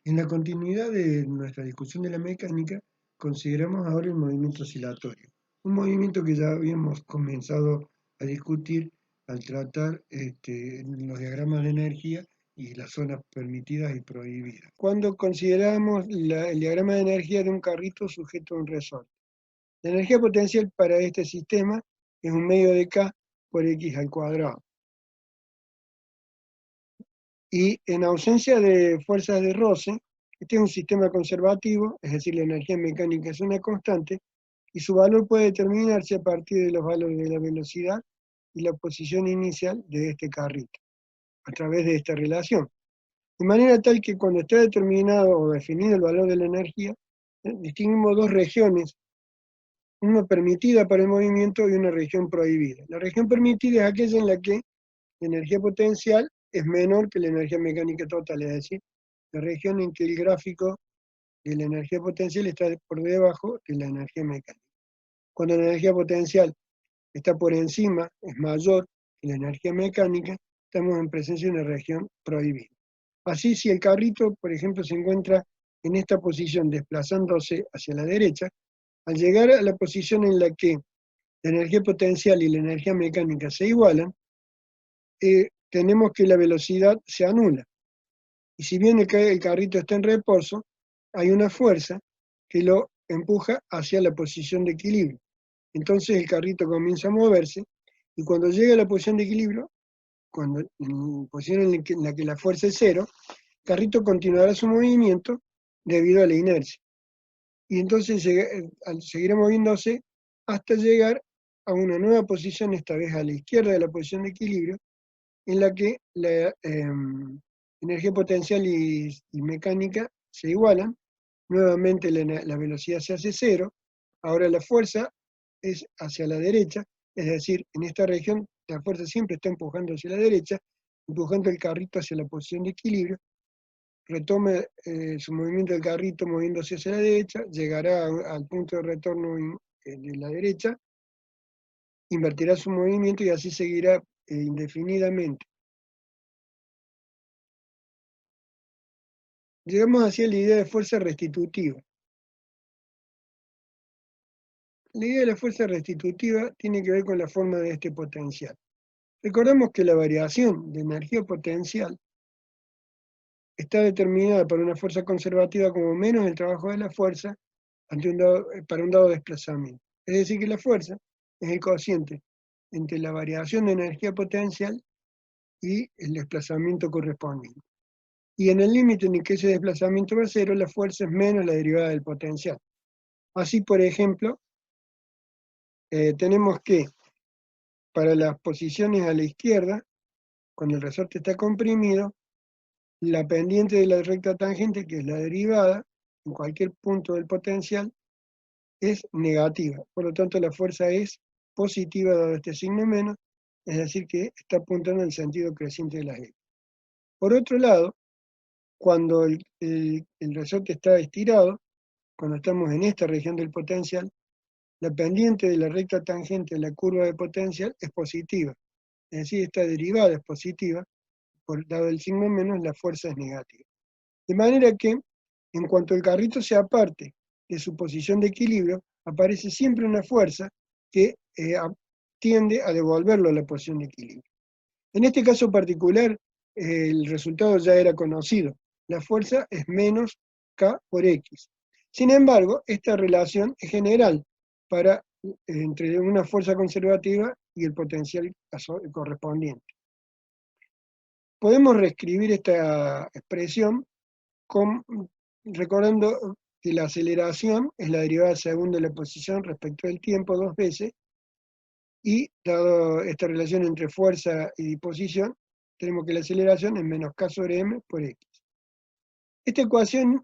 En la continuidad de nuestra discusión de la mecánica, consideramos ahora el movimiento oscilatorio, un movimiento que ya habíamos comenzado a discutir al tratar los diagramas de energía y las zonas permitidas y prohibidas. Cuando consideramos el diagrama de energía de un carrito sujeto a un resorte. La energía potencial para este sistema es un medio de K por X al cuadrado. Y en ausencia de fuerzas de roce, este es un sistema conservativo, es decir, la energía mecánica es una constante, y su valor puede determinarse a partir de los valores de la velocidad y la posición inicial de este carrito, a través de esta relación. De manera tal que cuando está determinado o definido el valor de la energía, distinguimos dos regiones, una permitida para el movimiento y una región prohibida. La región permitida es aquella en la que la energía potencial es menor que la energía mecánica total, es decir, la región en que el gráfico de la energía potencial está por debajo de la energía mecánica. Cuando la energía potencial está por encima, es mayor que la energía mecánica, estamos en presencia de una región prohibida. Así, si el carrito, por ejemplo, se encuentra en esta posición desplazándose hacia la derecha, al llegar a la posición en la que la energía potencial y la energía mecánica se igualan, tenemos que la velocidad se anula. Y si bien el carrito está en reposo, hay una fuerza que lo empuja hacia la posición de equilibrio. Entonces el carrito comienza a moverse y cuando llega a la posición de equilibrio, en posición en la que la fuerza es cero, el carrito continuará su movimiento debido a la inercia. Y entonces seguirá moviéndose hasta llegar a una nueva posición, esta vez a la izquierda de la posición de equilibrio, en la que la energía potencial y mecánica se igualan, nuevamente la velocidad se hace cero, ahora la fuerza es hacia la derecha, es decir, en esta región la fuerza siempre está empujando hacia la derecha, empujando el carrito hacia la posición de equilibrio, retoma su movimiento del carrito moviéndose hacia la derecha, llegará al punto de retorno de la derecha, invertirá su movimiento y así seguirá indefinidamente. Llegamos así a la idea de fuerza restitutiva. La idea de la fuerza restitutiva tiene que ver con la forma de este potencial. Recordemos que la variación de energía potencial está determinada por una fuerza conservativa como menos el trabajo de la fuerza para un dado desplazamiento. Es decir, que la fuerza es el cociente entre la variación de energía potencial y el desplazamiento correspondiente. Y en el límite en el que ese desplazamiento va a cero, la fuerza es menos la derivada del potencial. Así, por ejemplo, tenemos que para las posiciones a la izquierda, cuando el resorte está comprimido, la pendiente de la recta tangente, que es la derivada, en cualquier punto del potencial, es negativa. Por lo tanto, la fuerza es positiva dado este signo menos, es decir, que está apuntando en el sentido creciente de la X. Por otro lado, cuando el resorte está estirado, cuando estamos en esta región del potencial, la pendiente de la recta tangente de la curva de potencial es positiva. Es decir, esta derivada es positiva, dado el signo menos, la fuerza es negativa. De manera que, en cuanto el carrito se aparte de su posición de equilibrio, aparece siempre una fuerza que tiende a devolverlo a la posición de equilibrio. En este caso particular, el resultado ya era conocido. La fuerza es menos K por X. Sin embargo, esta relación es general entre una fuerza conservativa y el potencial correspondiente. Podemos reescribir esta expresión recordando que la aceleración es la derivada segunda de la posición respecto del tiempo dos veces, y dado esta relación entre fuerza y posición, tenemos que la aceleración es menos K sobre M por X. Esta ecuación,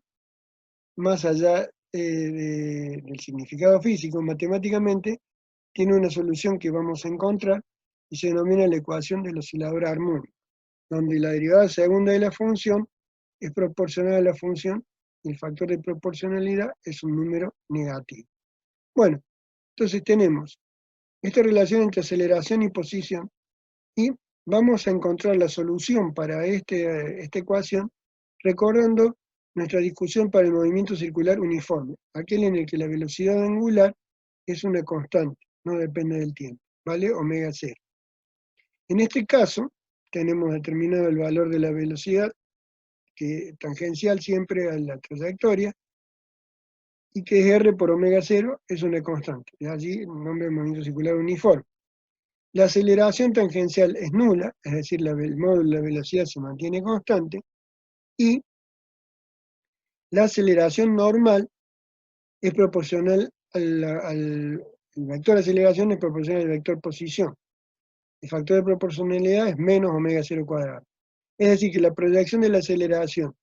más allá del significado físico, matemáticamente, tiene una solución que vamos a encontrar y se denomina la ecuación del oscilador armónico, donde la derivada segunda de la función es proporcional a la función y el factor de proporcionalidad es un número negativo. Bueno, entonces tenemos esta relación entre aceleración y posición y vamos a encontrar la solución para esta ecuación recordando nuestra discusión para el movimiento circular uniforme, aquel en el que la velocidad angular es una constante, no depende del tiempo, ¿vale? Omega cero. En este caso, tenemos determinado el valor de la velocidad, que tangencial siempre a la trayectoria, y que es R por omega cero, es una constante. De allí el nombre de movimiento circular uniforme. La aceleración tangencial es nula, es decir, el módulo de la velocidad se mantiene constante, y la aceleración normal es proporcional el vector de aceleración es proporcional al vector posición. El factor de proporcionalidad es menos omega cero cuadrado. Es decir, que la proyección de la aceleración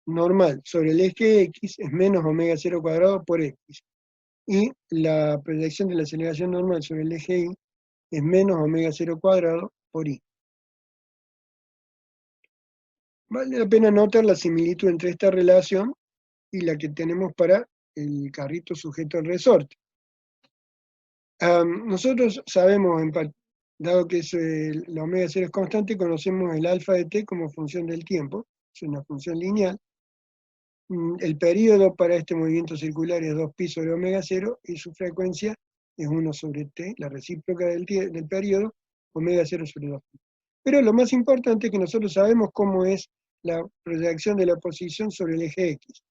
normal sobre el eje X es menos omega cero cuadrado por X. Y la proyección de la aceleración normal sobre el eje Y es menos omega cero cuadrado por Y. Vale la pena notar la similitud entre esta relación y la que tenemos para el carrito sujeto al resorte. Nosotros sabemos, dado que la omega cero es constante, conocemos el alfa de t como función del tiempo, es una función lineal. El periodo para este movimiento circular es 2pi sobre omega cero y su frecuencia es 1 sobre t, la recíproca del periodo, omega cero sobre 2pi. Pero lo más importante es que nosotros sabemos cómo es la proyección de la posición sobre el eje X.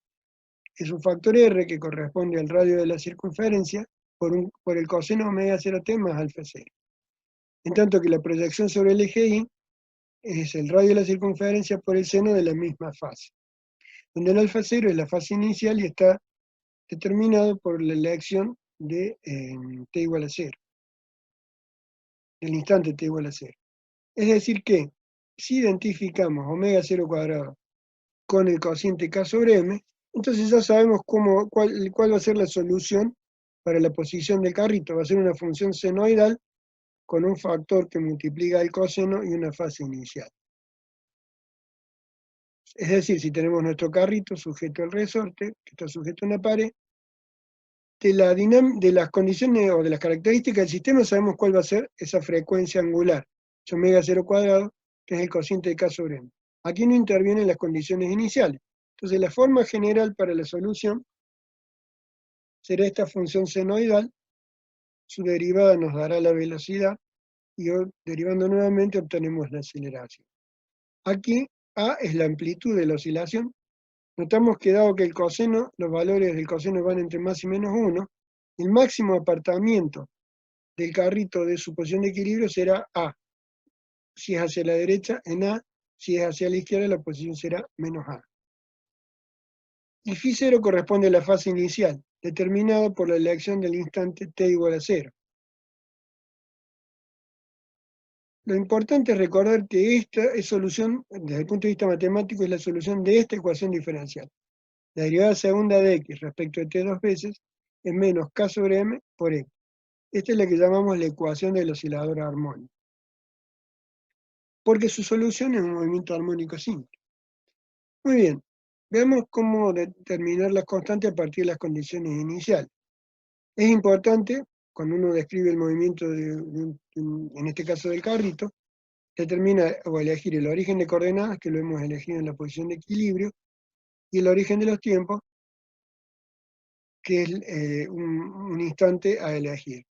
Es un factor R que corresponde al radio de la circunferencia por el coseno omega 0t más alfa 0. En tanto que la proyección sobre el eje Y es el radio de la circunferencia por el seno de la misma fase, donde el alfa 0 es la fase inicial y está determinado por la elección de t igual a 0, del instante t igual a 0. Es decir que, si identificamos omega 0 cuadrado con el cociente k sobre m, entonces ya sabemos cuál va a ser la solución para la posición del carrito. Va a ser una función senoidal con un factor que multiplica el coseno y una fase inicial. Es decir, si tenemos nuestro carrito sujeto al resorte, que está sujeto a una pared, de las condiciones o de las características del sistema sabemos cuál va a ser esa frecuencia angular, omega 0 cuadrado, que es el cociente de k sobre m. Aquí no intervienen las condiciones iniciales. Entonces la forma general para la solución será esta función senoidal, su derivada nos dará la velocidad, y derivando nuevamente obtenemos la aceleración. Aquí A es la amplitud de la oscilación. Notamos que dado que el coseno, los valores del coseno van entre más y menos 1, el máximo apartamiento del carrito de su posición de equilibrio será A. Si es hacia la derecha, en A; si es hacia la izquierda, la posición será menos A. Y φ0 corresponde a la fase inicial, determinada por la elección del instante t igual a 0. Lo importante es recordar que esta es solución, desde el punto de vista matemático, es la solución de esta ecuación diferencial. La derivada segunda de x respecto de t dos veces es menos k sobre m por x. Esta es la que llamamos la ecuación del oscilador armónico, porque su solución es un movimiento armónico simple. Muy bien, veamos cómo determinar las constantes a partir de las condiciones iniciales. Es importante, cuando uno describe el movimiento, en este caso del carrito, determina o elegir el origen de coordenadas, que lo hemos elegido en la posición de equilibrio, y el origen de los tiempos, que es un instante a elegir.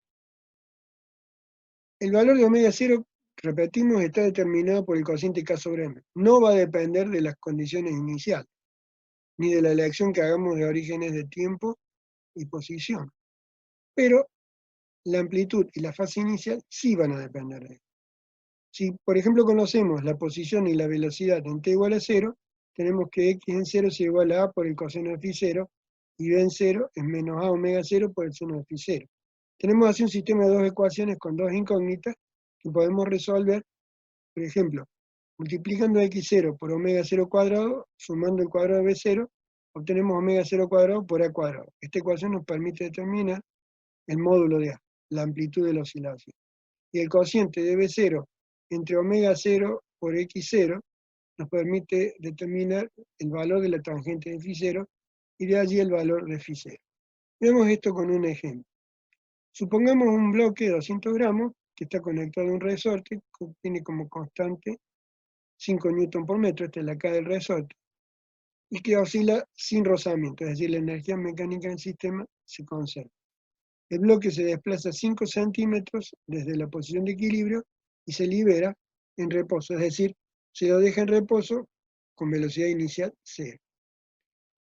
El valor de omega 0, repetimos, está determinado por el cociente k sobre m. No va a depender de las condiciones iniciales, ni de la elección que hagamos de orígenes de tiempo y posición. Pero la amplitud y la fase inicial sí van a depender de él. Si, por ejemplo, conocemos la posición y la velocidad en t igual a 0, tenemos que x en 0 es igual a por el coseno de φ0, y b en 0 es menos a omega 0 por el seno de φ0. Tenemos así un sistema de dos ecuaciones con dos incógnitas que podemos resolver, por ejemplo, multiplicando x0 por omega 0 cuadrado, sumando el cuadrado de b0, obtenemos omega 0 cuadrado por a cuadrado. Esta ecuación nos permite determinar el módulo de a, la amplitud de la oscilación. Y el cociente de b0 entre omega 0 por x0 nos permite determinar el valor de la tangente de φ0 y de allí el valor de φ0. Veamos esto con un ejemplo. Supongamos un bloque de 200 gramos que está conectado a un resorte, que tiene como constante 5 newton por metro, esta es la K del resorte. y que oscila sin rozamiento, es decir, la energía mecánica del sistema se conserva. El bloque se desplaza 5 centímetros desde la posición de equilibrio y se libera en reposo, es decir, se lo deja en reposo con velocidad inicial cero.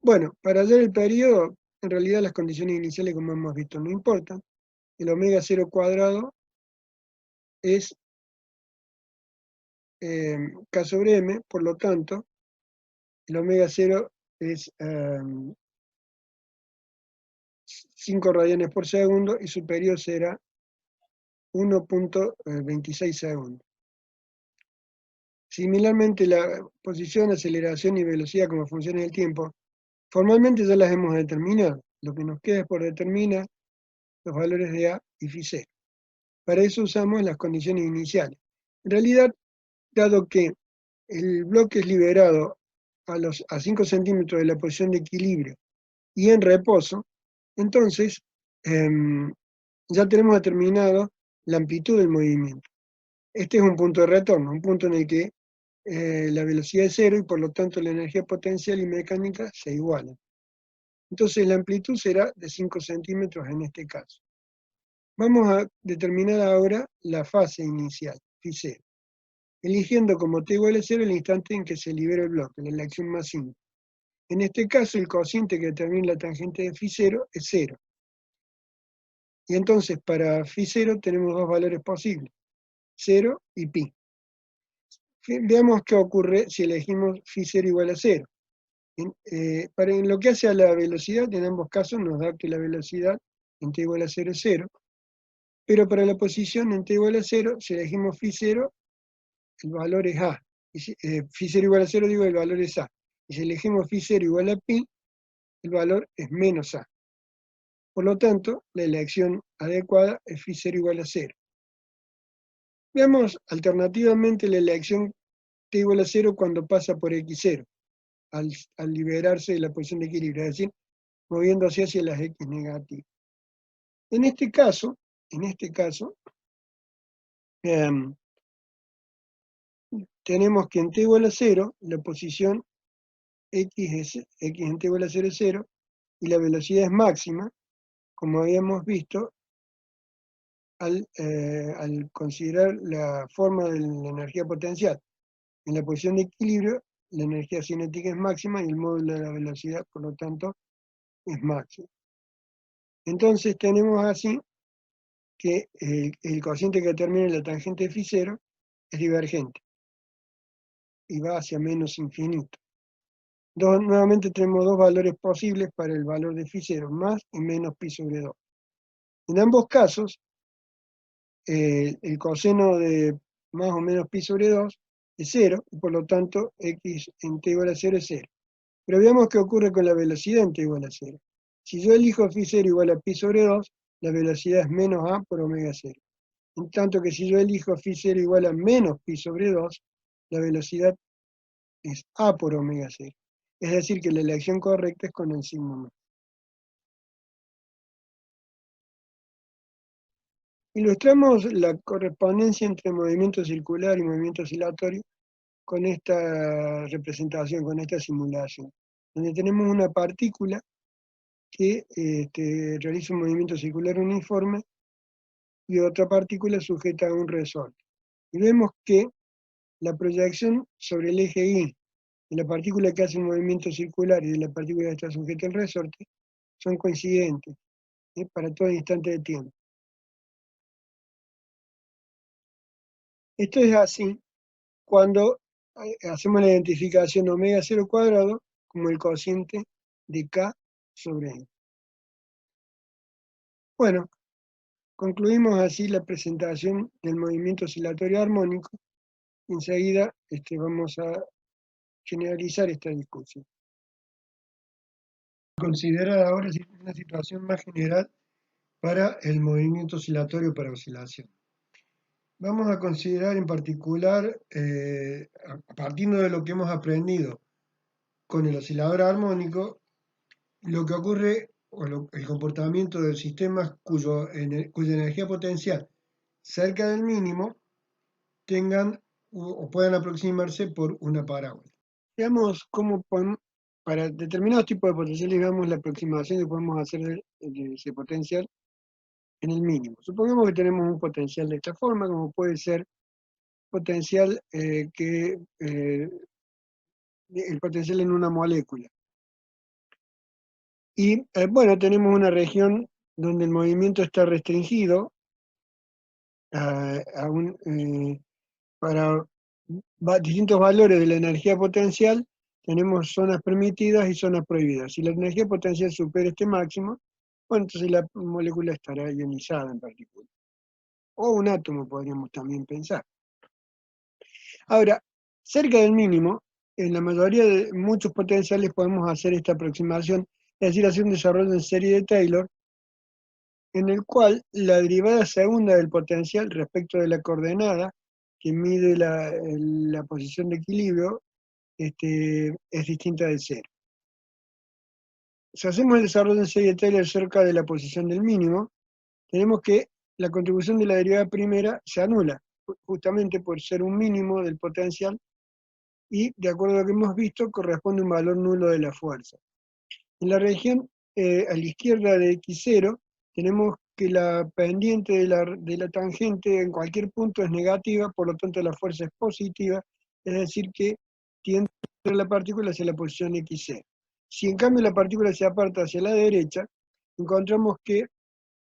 Bueno, para hallar el periodo, en realidad las condiciones iniciales, como hemos visto, no importan. El omega 0 cuadrado es K sobre M, por lo tanto, el omega 0 es 5 radianes por segundo y su periodo será 1.26 segundos. Similarmente, la posición, aceleración y velocidad como funciones del tiempo, formalmente ya las hemos determinado. Lo que nos queda es por determinar los valores de A y Φ0. Para eso usamos las condiciones iniciales. En realidad, dado que el bloque es liberado a 5 centímetros de la posición de equilibrio y en reposo, entonces ya tenemos determinado la amplitud del movimiento. Este es un punto de retorno, un punto en el que la velocidad es cero y por lo tanto la energía potencial y mecánica se igualan. Entonces la amplitud será de 5 centímetros en este caso. Vamos a determinar ahora la fase inicial, Φ0, eligiendo como t igual a 0 el instante en que se libera el bloque, la elección más simple. En este caso el cociente que determina la tangente de Φ0 es 0. Y entonces para Φ0 tenemos dos valores posibles, 0 y pi. Veamos qué ocurre si elegimos Φ0 igual a 0. En lo que hace a la velocidad, en ambos casos nos da que la velocidad en t igual a 0 es 0, pero para la posición en t igual a 0, si elegimos Φ0, el valor es A. Φ0 igual a 0, digo, el valor es A. Y si elegimos Φ0 igual a pi, el valor es menos A. Por lo tanto, la elección adecuada es Φ0 igual a 0. Veamos alternativamente la elección t igual a 0 cuando pasa por x0, al liberarse de la posición de equilibrio, es decir, moviéndose hacia las x negativas. En este caso, tenemos que en t igual a 0, la posición x en t igual a 0 es 0, y la velocidad es máxima, como habíamos visto, al considerar la forma de la energía potencial. En la posición de equilibrio, la energía cinética es máxima y el módulo de la velocidad, por lo tanto, es máximo. Entonces tenemos así que el cociente que determina la tangente de Φ0 es divergente y va hacia menos infinito. Nuevamente tenemos dos valores posibles para el valor de Φ0, más y menos pi sobre 2. En ambos casos, el coseno de más o menos pi sobre 2 es 0, y por lo tanto x en t igual a 0 es 0. Pero veamos qué ocurre con la velocidad en t igual a 0. Si yo elijo Φ0 igual a pi sobre 2, la velocidad es menos a por omega 0. En tanto que si yo elijo Φ0 igual a menos pi sobre 2, la velocidad es a por omega 0. Es decir, que la elección correcta es con el signo más. Ilustramos la correspondencia entre movimiento circular y movimiento oscilatorio con esta representación, con esta simulación, donde tenemos una partícula que realiza un movimiento circular uniforme y otra partícula sujeta a un resorte. Y vemos que la proyección sobre el eje Y de la partícula que hace un movimiento circular y de la partícula que está sujeta al resorte son coincidentes para todo instante de tiempo. Esto es así cuando hacemos la identificación de omega 0 cuadrado como el cociente de K sobre N. Bueno, concluimos así la presentación del movimiento oscilatorio armónico. Enseguida vamos a generalizar esta discusión. Considerar ahora una situación más general para el movimiento oscilatorio para oscilación. Vamos a considerar en particular, a partir de lo que hemos aprendido con el oscilador armónico, lo que ocurre, el comportamiento de sistemas cuya energía potencial cerca del mínimo tengan o puedan aproximarse por una parábola. Veamos cómo para determinados tipos de potenciales, digamos, la aproximación que podemos hacer de ese potencial en el mínimo. Supongamos que tenemos un potencial de esta forma, como puede ser potencial el potencial en una molécula. Y bueno, tenemos una región donde el movimiento está restringido para distintos valores de la energía potencial. Tenemos zonas permitidas y zonas prohibidas. Si la energía potencial supera este máximo, bueno, entonces la molécula estará ionizada en particular. O un átomo podríamos también pensar. Ahora, cerca del mínimo, en la mayoría de muchos potenciales podemos hacer esta aproximación, es decir, hacer un desarrollo en serie de Taylor, en el cual la derivada segunda del potencial respecto de la coordenada, que mide la posición de equilibrio, es distinta de cero. Si hacemos el desarrollo en serie de Taylor cerca de la posición del mínimo, tenemos que la contribución de la derivada primera se anula, justamente por ser un mínimo del potencial, y de acuerdo a lo que hemos visto, corresponde a un valor nulo de la fuerza. En la región a la izquierda de x0, tenemos que la pendiente de la tangente en cualquier punto es negativa, por lo tanto la fuerza es positiva, es decir que tiende la partícula hacia la posición x0. Si en cambio la partícula se aparta hacia la derecha, encontramos que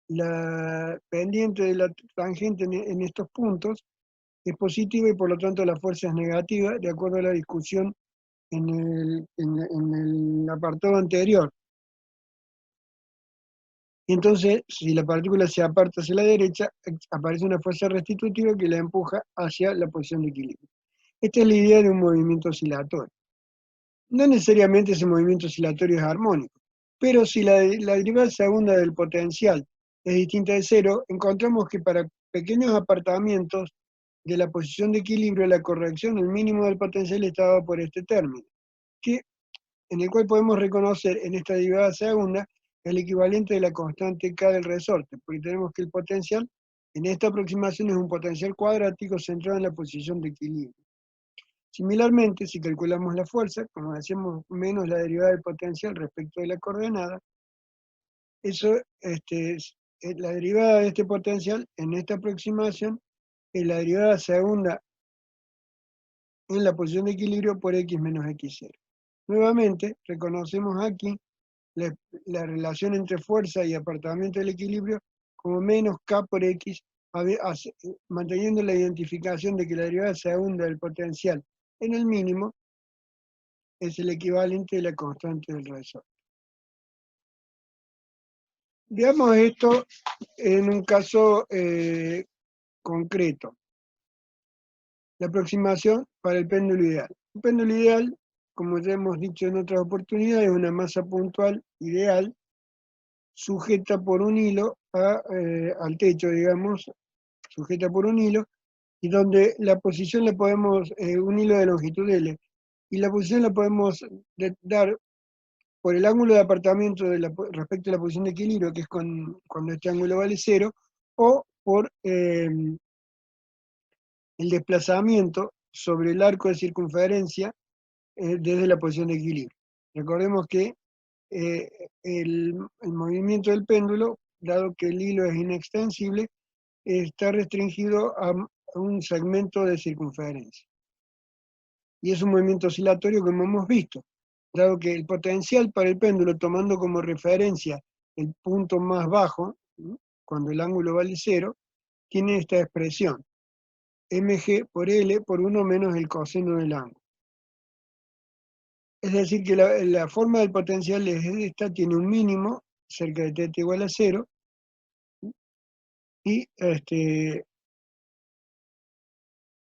la pendiente de la tangente en estos puntos es positiva y por lo tanto la fuerza es negativa, de acuerdo a la discusión en el apartado anterior. Y entonces, si la partícula se aparta hacia la derecha, aparece una fuerza restitutiva que la empuja hacia la posición de equilibrio. Esta es la idea de un movimiento oscilatorio. No necesariamente ese movimiento oscilatorio es armónico, pero si la derivada segunda del potencial es distinta de cero, encontramos que para pequeños apartamientos de la posición de equilibrio, la corrección, el mínimo del potencial está dado por este término, en el cual podemos reconocer en esta derivada segunda el equivalente de la constante K del resorte, porque tenemos que el potencial en esta aproximación es un potencial cuadrático centrado en la posición de equilibrio. Similarmente, si calculamos la fuerza, como decíamos, menos la derivada del potencial respecto de la coordenada, eso la derivada de este potencial en esta aproximación es la derivada segunda en la posición de equilibrio por x menos x0. Nuevamente, reconocemos aquí la relación entre fuerza y apartamiento del equilibrio como menos k por x, manteniendo la identificación de que la derivada segunda del potencial en el mínimo es el equivalente de la constante del resorte. Veamos esto en un caso concreto. La aproximación para el péndulo ideal. Un péndulo ideal, como ya hemos dicho en otras oportunidades, es una masa puntual ideal sujeta por un hilo al techo, digamos, sujeta por un hilo, y donde la posición le podemos, un hilo de longitud L, y la posición la podemos dar por el ángulo de apartamiento respecto a la posición de equilibrio, que es cuando este ángulo vale 0, o por el desplazamiento sobre el arco de circunferencia desde la posición de equilibrio. Recordemos que el movimiento del péndulo, dado que el hilo es inextensible, está restringido a un segmento de circunferencia. Y es un movimiento oscilatorio como hemos visto, dado que el potencial para el péndulo, tomando como referencia el punto más bajo, cuando el ángulo vale 0, tiene esta expresión, mg por L por 1 menos el coseno del ángulo. Es decir, que la forma del potencial es esta, tiene un mínimo cerca de θ igual a 0, y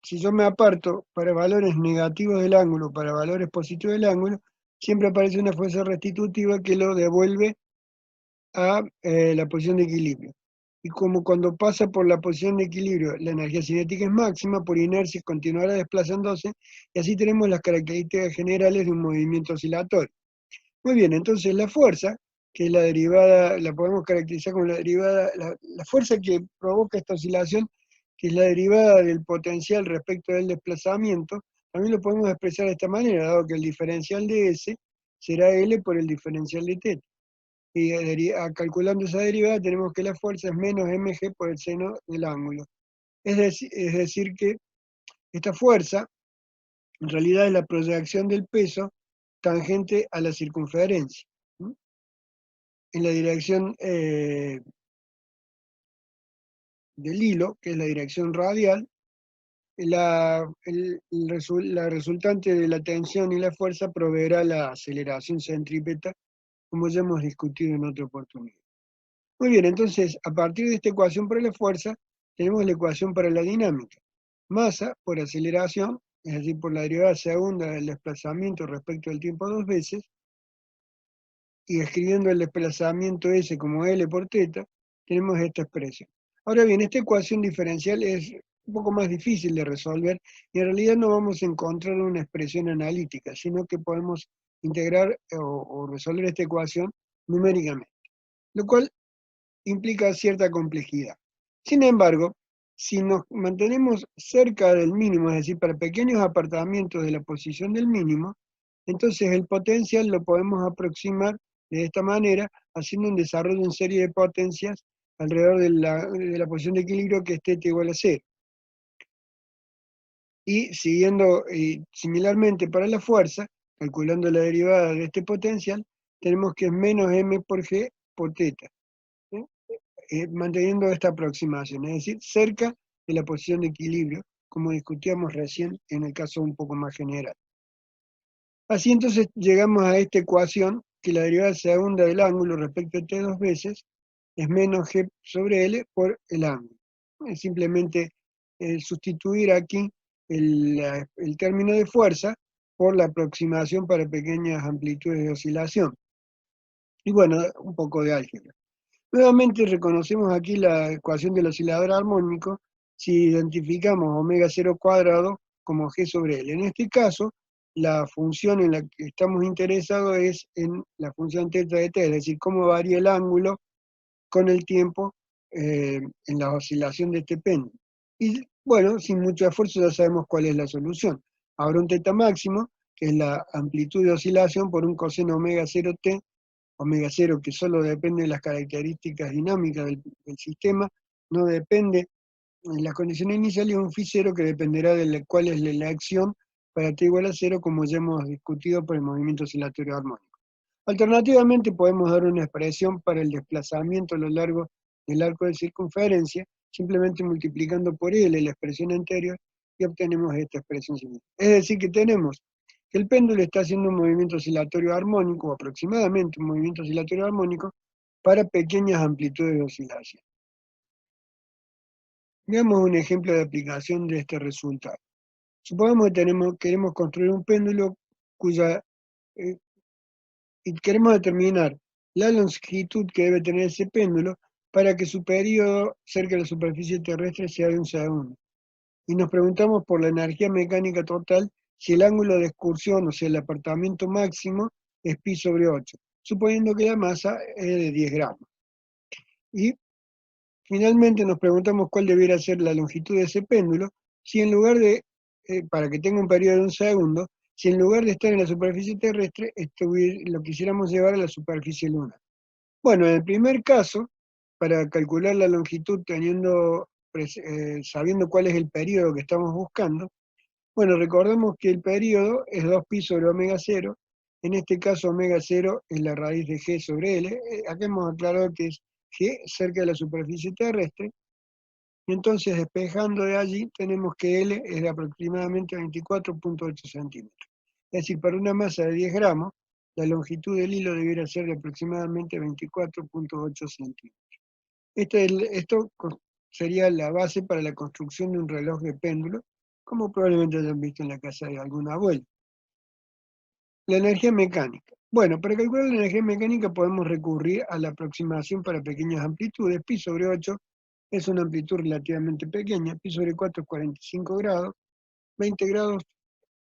si yo me aparto para valores negativos del ángulo, para valores positivos del ángulo, siempre aparece una fuerza restitutiva que lo devuelve a la posición de equilibrio. Y como cuando pasa por la posición de equilibrio la energía cinética es máxima, por inercia continuará desplazándose, y así tenemos las características generales de un movimiento oscilatorio. Muy bien, entonces la fuerza, que es la derivada, la podemos caracterizar como la derivada, la fuerza que provoca esta oscilación, que es la derivada del potencial respecto del desplazamiento, también lo podemos expresar de esta manera, dado que el diferencial de S será L por el diferencial de θ. Y calculando esa derivada tenemos que la fuerza es menos mg por el seno del ángulo. Es decir que esta fuerza en realidad es la proyección del peso tangente a la circunferencia. ¿Mm? En la dirección del hilo, que es la dirección radial, la resultante de la tensión y la fuerza proveerá la aceleración centrípeta, como ya hemos discutido en otra oportunidad. Muy bien, entonces, a partir de esta ecuación para la fuerza, tenemos la ecuación para la dinámica. Masa por aceleración, es decir, por la derivada segunda del desplazamiento respecto del tiempo dos veces, y escribiendo el desplazamiento S como L por θ, tenemos esta expresión. Ahora bien, esta ecuación diferencial es un poco más difícil de resolver y en realidad no vamos a encontrar una expresión analítica, sino que podemos integrar o resolver esta ecuación numéricamente, lo cual implica cierta complejidad. Sin embargo, si nos mantenemos cerca del mínimo, es decir, para pequeños apartamientos de la posición del mínimo, entonces el potencial lo podemos aproximar de esta manera, haciendo un desarrollo en serie de potencias alrededor de la posición de equilibrio que es θ igual a 0. Y siguiendo similarmente para la fuerza, calculando la derivada de este potencial, tenemos que es menos m por g por θ. Manteniendo esta aproximación, es decir, cerca de la posición de equilibrio, como discutíamos recién en el caso un poco más general. Así entonces llegamos a esta ecuación, que la derivada segunda del ángulo respecto a t dos veces es menos g sobre L por el ángulo. Es simplemente sustituir aquí el término de fuerza por la aproximación para pequeñas amplitudes de oscilación. Y bueno, un poco de álgebra. Nuevamente reconocemos aquí la ecuación del oscilador armónico si identificamos omega 0 cuadrado como g sobre L. En este caso, la función en la que estamos interesados es en la función θ de t, es decir, cómo varía el ángulo con el tiempo en la oscilación de este péndulo. Y bueno, sin mucho esfuerzo ya sabemos cuál es la solución. Habrá un θ máximo, que es la amplitud de oscilación por un coseno omega 0t, omega 0 que solo depende de las características dinámicas del sistema, no depende de las condiciones iniciales, y un phi 0 que dependerá de cuál es la acción para t igual a 0, como ya hemos discutido por el movimiento oscilatorio armónico. Alternativamente podemos dar una expresión para el desplazamiento a lo largo del arco de circunferencia, simplemente multiplicando por L la expresión anterior y obtenemos esta expresión siguiente. Es decir, que tenemos que el péndulo está haciendo un movimiento oscilatorio armónico, o aproximadamente un movimiento oscilatorio armónico, para pequeñas amplitudes de oscilación. Veamos un ejemplo de aplicación de este resultado. Supongamos que queremos construir un péndulo y queremos determinar la longitud que debe tener ese péndulo para que su periodo cerca de la superficie terrestre sea de un segundo. Y nos preguntamos por la energía mecánica total si el ángulo de excursión, o sea, el apartamiento máximo, es pi sobre 8, suponiendo que la masa es de 10 gramos. Y finalmente nos preguntamos cuál debiera ser la longitud de ese péndulo, si en lugar de, para que tenga un periodo de un segundo, si en lugar de estar en la superficie terrestre, lo quisiéramos llevar a la superficie lunar. Bueno, en el primer caso, para calcular la longitud sabiendo cuál es el periodo que estamos buscando, bueno, recordemos que el periodo es 2pi sobre omega 0, en este caso omega 0 es la raíz de g sobre L, acá hemos aclarado que es g cerca de la superficie terrestre, y entonces despejando de allí tenemos que L es de aproximadamente 24.8 centímetros. Es decir, para una masa de 10 gramos, la longitud del hilo debiera ser de aproximadamente 24.8 centímetros. Esto sería la base para la construcción de un reloj de péndulo, como probablemente hayan visto en la casa de algún abuelo. La energía mecánica. Bueno, para calcular la energía mecánica podemos recurrir a la aproximación para pequeñas amplitudes. Pi sobre 8 es una amplitud relativamente pequeña, pi sobre 4 es 45 grados, 20 grados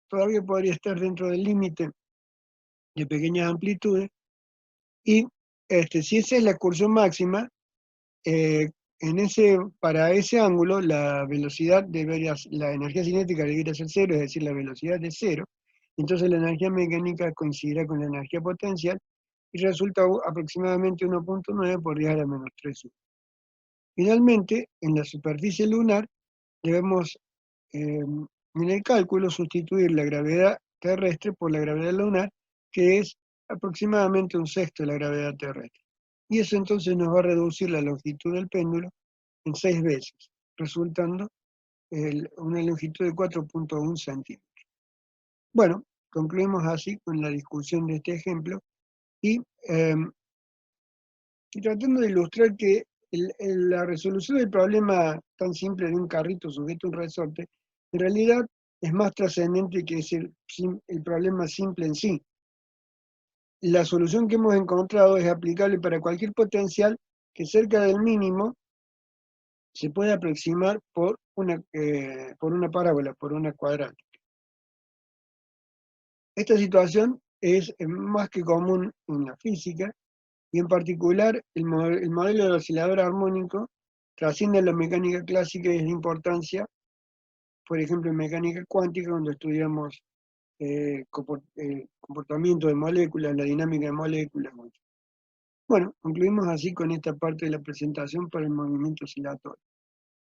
todavía podría estar dentro del límite de pequeñas amplitudes, y si esa es la excursión máxima, para ese ángulo la velocidad la energía cinética debería ser cero, es decir, la velocidad es cero, Entonces la energía mecánica coincidirá con la energía potencial y resulta aproximadamente 1.9 por 10 a la menos 3. Finalmente, en la superficie lunar debemos, en el cálculo, sustituir la gravedad terrestre por la gravedad lunar, que es aproximadamente un sexto de la gravedad terrestre. Y eso entonces nos va a reducir la longitud del péndulo en 6 veces, resultando una longitud de 4.1 centímetros. Bueno, concluimos así con la discusión de este ejemplo y, y tratando de ilustrar que la resolución del problema tan simple de un carrito sujeto a un resorte, en realidad es más trascendente que el problema simple en sí. La solución que hemos encontrado es aplicable para cualquier potencial que cerca del mínimo se puede aproximar por una parábola, por una cuadrática. Esta situación es más que común en la física, y en particular el modelo del oscilador armónico trasciende la mecánica clásica y es de importancia, por ejemplo, en mecánica cuántica, cuando estudiamos comportamiento de moléculas, la dinámica de moléculas. Bueno, concluimos así con esta parte de la presentación para el movimiento oscilatorio.